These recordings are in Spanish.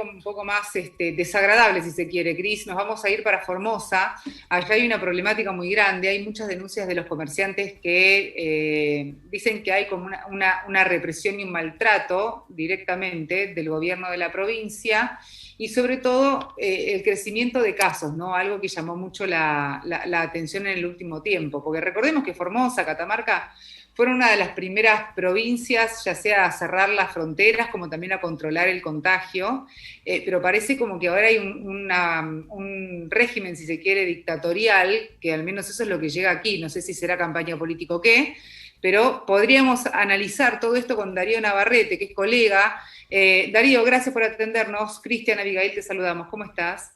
Un poco más desagradable, si se quiere, Cris. Nos vamos a ir para Formosa. Allá hay una problemática muy grande. Hay muchas denuncias de los comerciantes que dicen que hay como una represión y un maltrato directamente del gobierno de la provincia y sobre todo el crecimiento de casos, ¿no? Algo que llamó mucho la atención en el último tiempo, porque recordemos que Formosa, Catamarca, fueron una de las primeras provincias, ya sea a cerrar las fronteras como también a controlar el contagio, pero parece como que ahora hay un régimen, si se quiere, dictatorial, que al menos eso es lo que llega aquí, no sé si será campaña política o qué, pero podríamos analizar todo esto con Darío Navarrete, que es colega. Darío, gracias por atendernos. Cristian, Abigail, te saludamos. ¿Cómo estás?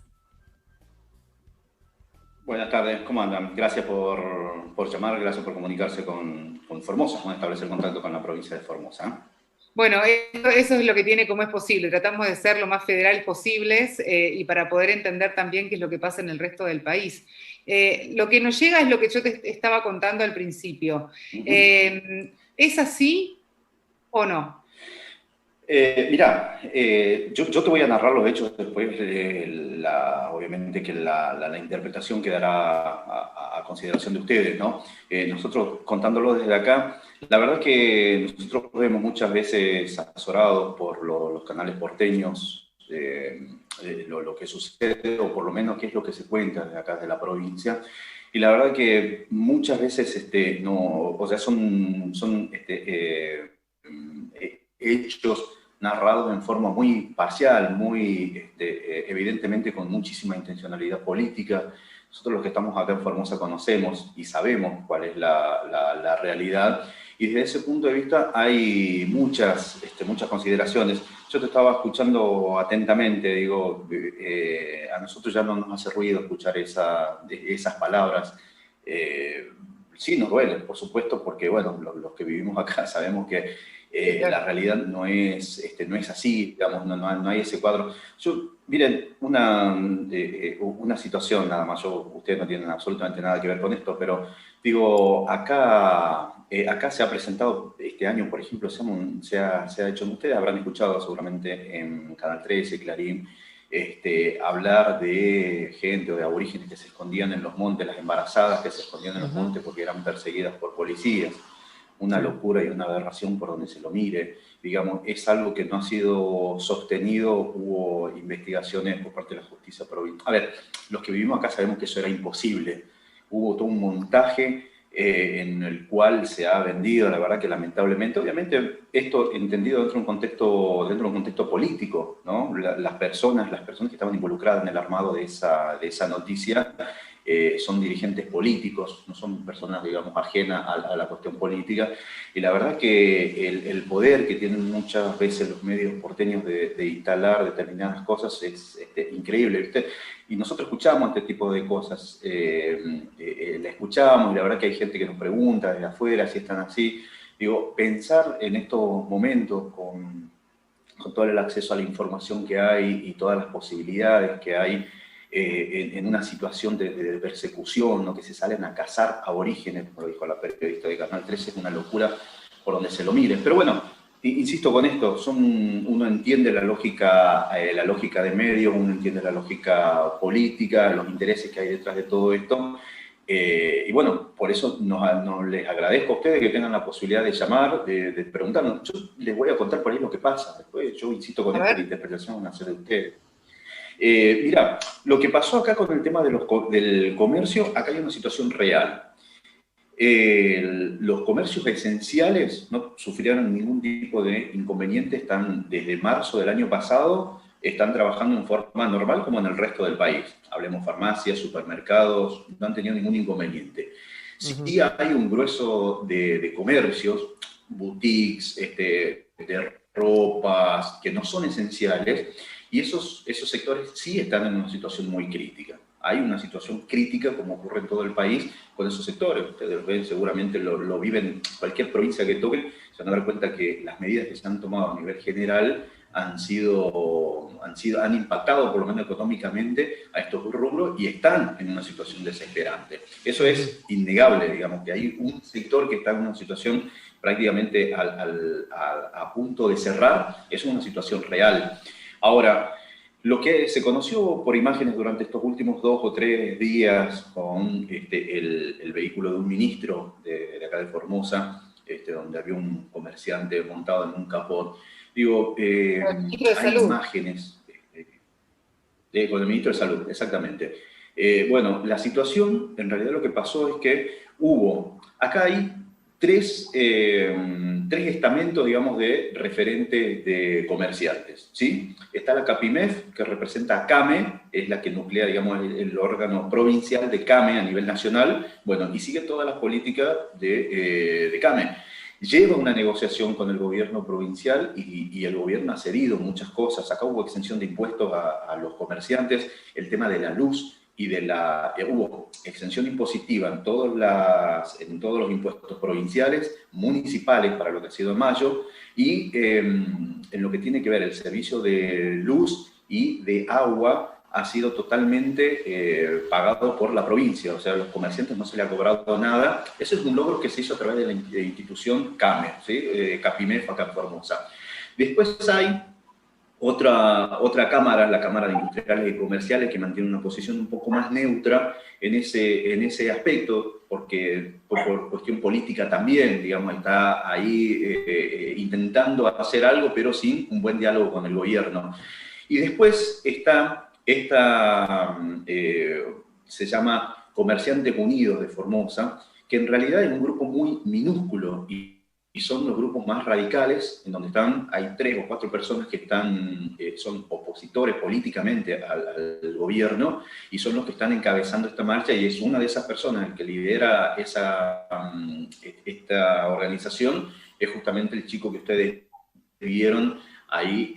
Buenas tardes, ¿cómo andan? Gracias por llamar, gracias por comunicarse con Formosa, con establecer contacto con la provincia de Formosa. Bueno, eso es lo que tiene como es posible. Tratamos de ser lo más federales posibles y para poder entender también qué es lo que pasa en el resto del país. Lo que nos llega es lo que yo te estaba contando al principio. ¿Es así o no? Mirá, yo te voy a narrar los hechos después, obviamente que la interpretación quedará a consideración de ustedes, ¿no? Nosotros contándolo desde acá, la verdad que nosotros vemos muchas veces asesorados por los canales porteños lo que sucede, o por lo menos qué es lo que se cuenta de acá de la provincia. Y la verdad que muchas veces no, o sea, son hechos narrados en forma muy parcial, muy evidentemente con muchísima intencionalidad política. Nosotros los que estamos acá en Formosa conocemos y sabemos cuál es la realidad, y desde ese punto de vista hay muchas consideraciones. Yo te estaba escuchando atentamente, digo, a nosotros ya no nos hace ruido escuchar esas palabras. Sí nos duele, por supuesto, porque bueno, los que vivimos acá sabemos que la realidad no es así, digamos, no hay ese cuadro. Miren, una situación nada más, ustedes no tienen absolutamente nada que ver con esto, pero digo, acá se ha presentado este año, por ejemplo, se ha hecho, ustedes habrán escuchado seguramente en Canal 13, Clarín, hablar de gente o de aborígenes que se escondían en los montes, las embarazadas que se escondían en los montes porque eran perseguidas por policías. Una locura y una aberración por donde se lo mire. Digamos, es algo que no ha sido sostenido, hubo investigaciones por parte de la justicia provincial. A ver, los que vivimos acá sabemos que eso era imposible. Hubo todo un montaje en el cual se ha vendido, la verdad que lamentablemente, obviamente esto entendido dentro de un contexto político, ¿no? Las personas que estaban involucradas en el armado de esa noticia son dirigentes políticos, no son personas, digamos, ajenas a la cuestión política, y la verdad que el poder que tienen muchas veces los medios porteños de instalar determinadas cosas es increíble, ¿viste? Y nosotros escuchamos este tipo de cosas, la escuchamos, y la verdad que hay gente que nos pregunta desde afuera si están así. Digo, pensar en estos momentos con todo el acceso a la información que hay y todas las posibilidades que hay en una situación de persecución, ¿no? Que se salen a cazar aborígenes, como lo dijo la periodista de Canal 13, es una locura por donde se lo mire. Pero bueno, insisto con esto, uno entiende la lógica de medios, uno entiende la lógica política, los intereses que hay detrás de todo esto. Y bueno, por eso les agradezco a ustedes que tengan la posibilidad de llamar, de preguntarnos. Yo les voy a contar por ahí lo que pasa. Después yo insisto con esto, la interpretación van a ser de ustedes. Mira, lo que pasó acá con el tema del comercio, acá hay una situación real. Los comercios esenciales no sufrieron ningún tipo de inconveniente, están desde marzo del año pasado, están trabajando en forma normal como en el resto del país. Hablemos farmacias, supermercados, no han tenido ningún inconveniente. Sí hay un grueso de comercios, boutiques, de ropas, que no son esenciales, y esos sectores sí están en una situación muy crítica. Hay una situación crítica, como ocurre en todo el país, con esos sectores. Ustedes ven, seguramente lo viven en cualquier provincia que toquen, se van a dar cuenta que las medidas que se han tomado a nivel general han impactado, por lo menos económicamente, a estos rubros y están en una situación desesperante. Eso es innegable, digamos, que hay un sector que está en una situación prácticamente a punto de cerrar, es una situación real. Ahora, Lo que se conoció por imágenes durante estos últimos 2 o 3 días con el vehículo de un ministro de acá de Formosa, donde había un comerciante montado en un capot. Digo, El ministro de hay Salud. imágenes con el ministro de Salud, exactamente. Bueno, la situación, en realidad lo que pasó es que acá hay tres estamentos, digamos, de referentes de comerciantes, ¿sí? Está la CAPIMEF, que representa a CAME, es la que nuclea, digamos, el órgano provincial de CAME a nivel nacional, bueno, y sigue todas las políticas de CAME. Lleva una negociación con el gobierno provincial y el gobierno ha cedido muchas cosas. Acá hubo exención de impuestos a los comerciantes, el tema de la luz y hubo exención impositiva en todos los impuestos provinciales, municipales, para lo que ha sido en mayo, y en lo que tiene que ver el servicio de luz y de agua ha sido totalmente pagado por la provincia, o sea, a los comerciantes no se les ha cobrado nada. Ese es un logro que se hizo a través de la institución CAME, ¿sí? CAPIMEF acá en Formosa. Después hay otra cámara, la Cámara de Industriales y Comerciales, que mantiene una posición un poco más neutra en ese aspecto, porque por cuestión política también, digamos, está ahí intentando hacer algo, pero sin un buen diálogo con el gobierno. Y después está se llama Comerciantes Unidos de Formosa, que en realidad es un grupo muy minúsculo y son los grupos más radicales, en donde hay 3 o 4 personas que son opositores políticamente al gobierno y son los que están encabezando esta marcha, y es una de esas personas el que lidera esta organización, es justamente el chico que ustedes vieron ahí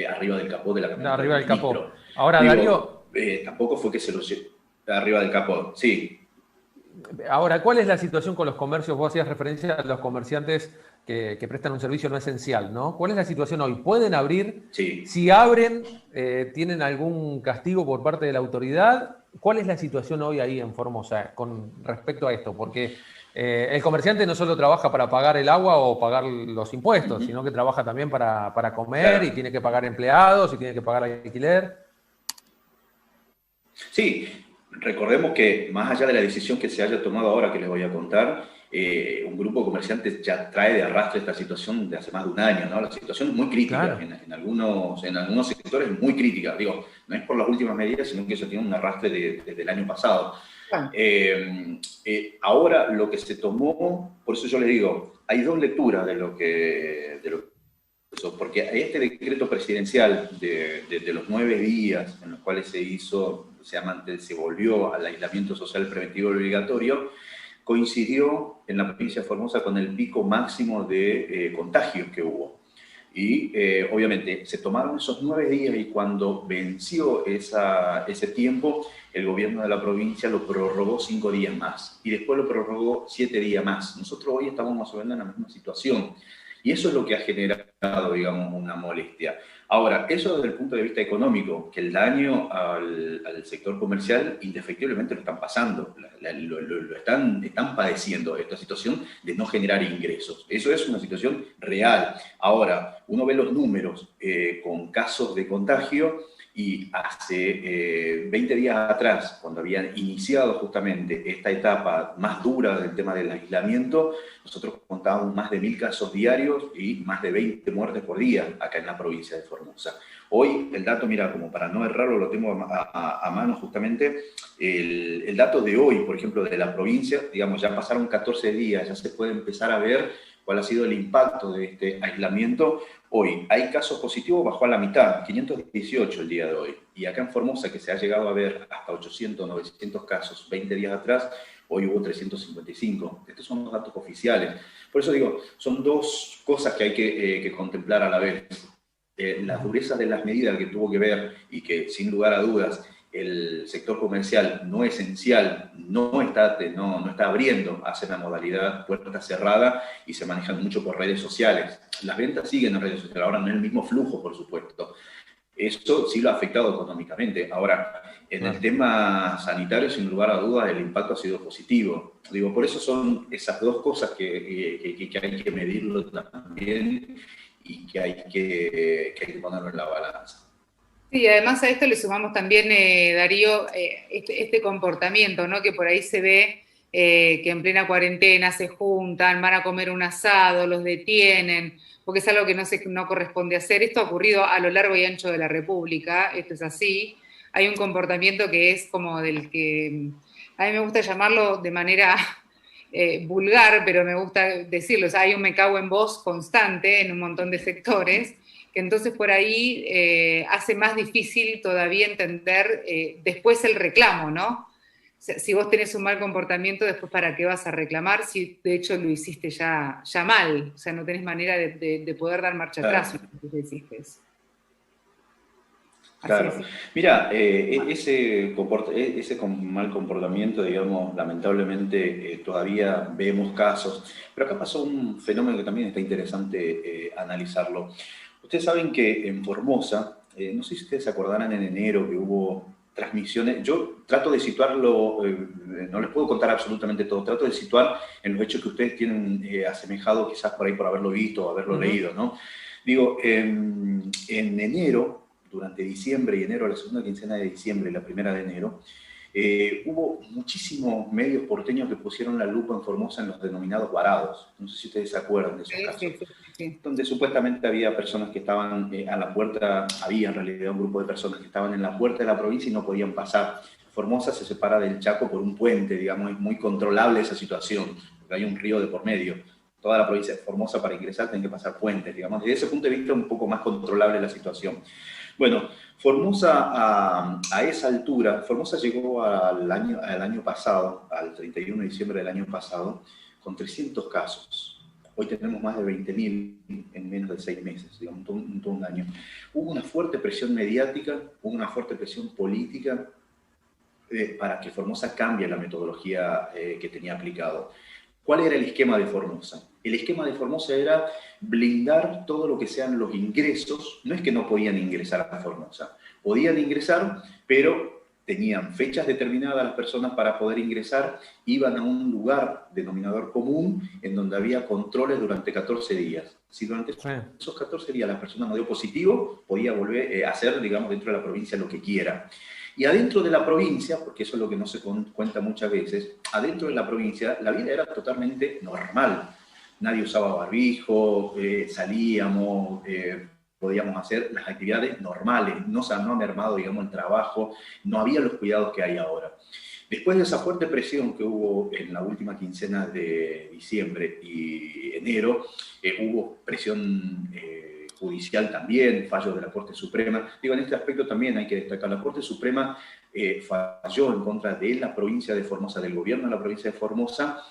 arriba del capó de la camioneta Arriba del del ministro. capó. Ahora, Digo, Darío, tampoco fue que se lo llevó arriba del capó, sí. ahora, ¿cuál es la situación con los comercios? Vos hacías referencia a los comerciantes que prestan un servicio no esencial, ¿no? ¿Cuál es la situación hoy? ¿Pueden abrir? Sí. Si abren, ¿tienen algún castigo por parte de la autoridad? ¿Cuál es la situación hoy ahí en Formosa con respecto a esto? Porque el comerciante no solo trabaja para pagar el agua o pagar los impuestos, sino que trabaja también para comer, Claro. y tiene que pagar empleados y tiene que pagar alquiler. Sí, recordemos que más allá de la decisión que se haya tomado ahora, que les voy a contar, un grupo de comerciantes ya trae de arrastre esta situación de hace más de un año, ¿no? La situación es muy crítica, Claro. en algunos sectores muy crítica. Digo, no es por las últimas medidas, sino que eso tiene un arrastre desde el año pasado. Bueno, Ahora lo que se tomó, por eso yo les digo, hay 2 lecturas de lo que porque este decreto presidencial de los 9 días en los cuales se volvió al aislamiento social preventivo obligatorio, coincidió en la provincia de Formosa con el pico máximo de contagios que hubo. Y obviamente se tomaron esos 9 días y cuando venció ese tiempo, el gobierno de la provincia lo prorrogó 5 días más y después lo prorrogó 7 días más. Nosotros hoy estamos más o menos en la misma situación. Y eso es lo que ha generado, digamos, una molestia. Ahora, eso desde el punto de vista económico, que el daño al sector comercial indefectiblemente lo están pasando, están padeciendo esta situación de no generar ingresos. Eso es una situación real. Ahora, uno ve los números con casos de contagio y hace 20 días atrás, cuando habían iniciado justamente esta etapa más dura del tema del aislamiento, nosotros contábamos más de 1000 casos diarios y más de 20 muertes por día acá en la provincia de Formosa. Hoy el dato, mira, como para no errarlo, lo tengo a mano justamente, el dato de hoy, por ejemplo, de la provincia, digamos, ya pasaron 14 días, ya se puede empezar a ver cuál ha sido el impacto de este aislamiento. Hoy hay casos positivos, bajó a la mitad, 518 el día de hoy. Y acá en Formosa, que se ha llegado a ver hasta 800, 900 casos 20 días atrás, hoy hubo 355. Estos son los datos oficiales. Por eso digo, son 2 cosas que hay que contemplar a la vez. La dureza de las medidas que tuvo que ver y que, sin lugar a dudas, el sector comercial no esencial no está abriendo, hace la modalidad puerta cerrada y se manejan mucho por redes sociales. Las ventas siguen en redes sociales, ahora no es el mismo flujo, por supuesto. Eso sí lo ha afectado económicamente. Ahora, en el tema sanitario, sin lugar a dudas, el impacto ha sido positivo. Digo, por eso son esas 2 cosas que hay que medirlo también y que hay que ponerlo en la balanza. Sí, además a esto le sumamos también, Darío, este comportamiento, ¿no? Que por ahí se ve que en plena cuarentena se juntan, van a comer un asado, los detienen, porque es algo que no corresponde hacer. Esto ha ocurrido a lo largo y ancho de la República, esto es así. Hay un comportamiento que es como del que a mí me gusta llamarlo de manera vulgar, pero me gusta decirlo, o sea, hay un me cago en vos constante en un montón de sectores, que entonces por ahí hace más difícil todavía entender después el reclamo, ¿no? O sea, si vos tenés un mal comportamiento, después para qué vas a reclamar si de hecho lo hiciste ya mal, o sea, no tenés manera de poder dar marcha atrás Claro. si te hiciste eso. Así Claro. es. Mira, ese mal comportamiento, digamos, lamentablemente todavía vemos casos, pero acá pasó un fenómeno que también está interesante analizarlo. Ustedes saben que en Formosa, no sé si ustedes se acordarán en enero que hubo transmisiones, yo trato de situarlo, no les puedo contar absolutamente todo, trato de situar en los hechos que ustedes tienen asemejado quizás por ahí por haberlo visto o haberlo leído, ¿no? Digo, en enero, durante diciembre y enero, la segunda quincena de diciembre y la primera de enero, hubo muchísimos medios porteños que pusieron la lupa en Formosa en los denominados varados. No sé si ustedes se acuerdan de esos Sí, casos. sí, sí, sí. Donde supuestamente había personas que estaban a la puerta, había en realidad un grupo de personas que estaban en la puerta de la provincia y no podían pasar. Formosa se separa del Chaco por un puente, digamos, es muy controlable esa situación, porque hay un río de por medio. Toda la provincia de Formosa para ingresar tiene que pasar puentes, digamos. Desde ese punto de vista un poco más controlable la situación. Bueno, Formosa a esa altura, Formosa llegó al año pasado, al 31 de diciembre del año pasado, con 300 casos. Hoy tenemos más de 20.000 en menos de 6 meses, digamos, todo un año. Hubo una fuerte presión mediática, hubo una fuerte presión política para que Formosa cambie la metodología que tenía aplicado. ¿Cuál era el esquema de Formosa? El esquema de Formosa era blindar todo lo que sean los ingresos. No es que no podían ingresar a Formosa, podían ingresar, pero tenían fechas determinadas las personas para poder ingresar, iban a un lugar denominador común en donde había controles durante 14 días. Si durante esos 14 días la persona no dio positivo, podía volver a hacer, digamos, dentro de la provincia lo que quiera. Y adentro de la provincia, porque eso es lo que no se cuenta muchas veces, adentro de la provincia la vida era totalmente normal. Nadie usaba barbijo, salíamos, podíamos hacer las actividades normales, no se ha mermado, digamos, el trabajo, no había los cuidados que hay ahora. Después de esa fuerte presión que hubo en la última quincena de diciembre y enero, hubo presión judicial también, fallos de la Corte Suprema. Digo, en este aspecto también hay que destacar, la Corte Suprema falló en contra de la provincia de Formosa, del gobierno de la provincia de Formosa,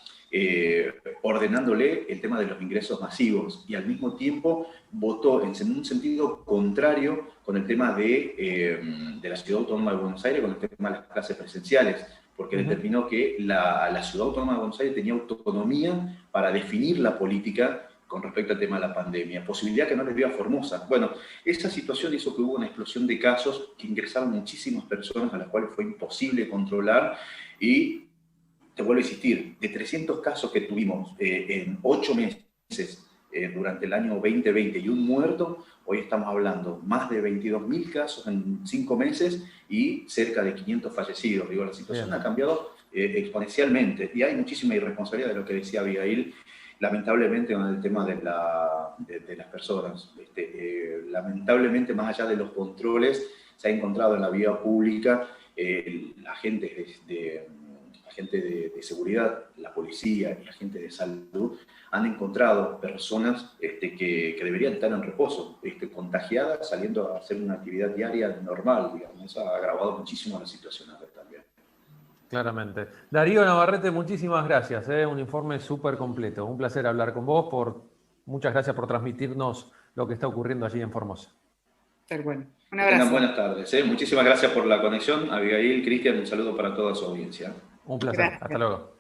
ordenándole el tema de los ingresos masivos y al mismo tiempo votó en un sentido contrario con el tema de la Ciudad Autónoma de Buenos Aires, con el tema de las clases presenciales, porque determinó que la Ciudad Autónoma de Buenos Aires tenía autonomía para definir la política con respecto al tema de la pandemia, posibilidad que no les dio a Formosa. Bueno, esa situación hizo que hubo una explosión de casos, que ingresaron muchísimas personas a las cuales fue imposible controlar y te vuelvo a insistir, de 300 casos que tuvimos en 8 meses durante el año 2020 y un muerto, hoy estamos hablando más de 22.000 casos en 5 meses y cerca de 500 fallecidos. Digo, la situación ha cambiado exponencialmente y hay muchísima irresponsabilidad de lo que decía Abigail, lamentablemente con el tema de las personas. Lamentablemente, más allá de los controles, se ha encontrado en la vía pública agentes de seguridad, la policía y agentes de salud han encontrado personas que deberían estar en reposo, contagiadas, saliendo a hacer una actividad diaria normal, digamos. Eso ha agravado muchísimo la situación acá también. Claramente. Darío Navarrete, muchísimas gracias. Un informe súper completo. Un placer hablar con vos. Muchas gracias por transmitirnos lo que está ocurriendo allí en Formosa. Ser bueno. Un Que tengan abrazo. buenas tardes. Muchísimas gracias por la conexión. Abigail, Cristian, un saludo para toda su audiencia. Un placer. Gracias. Hasta luego.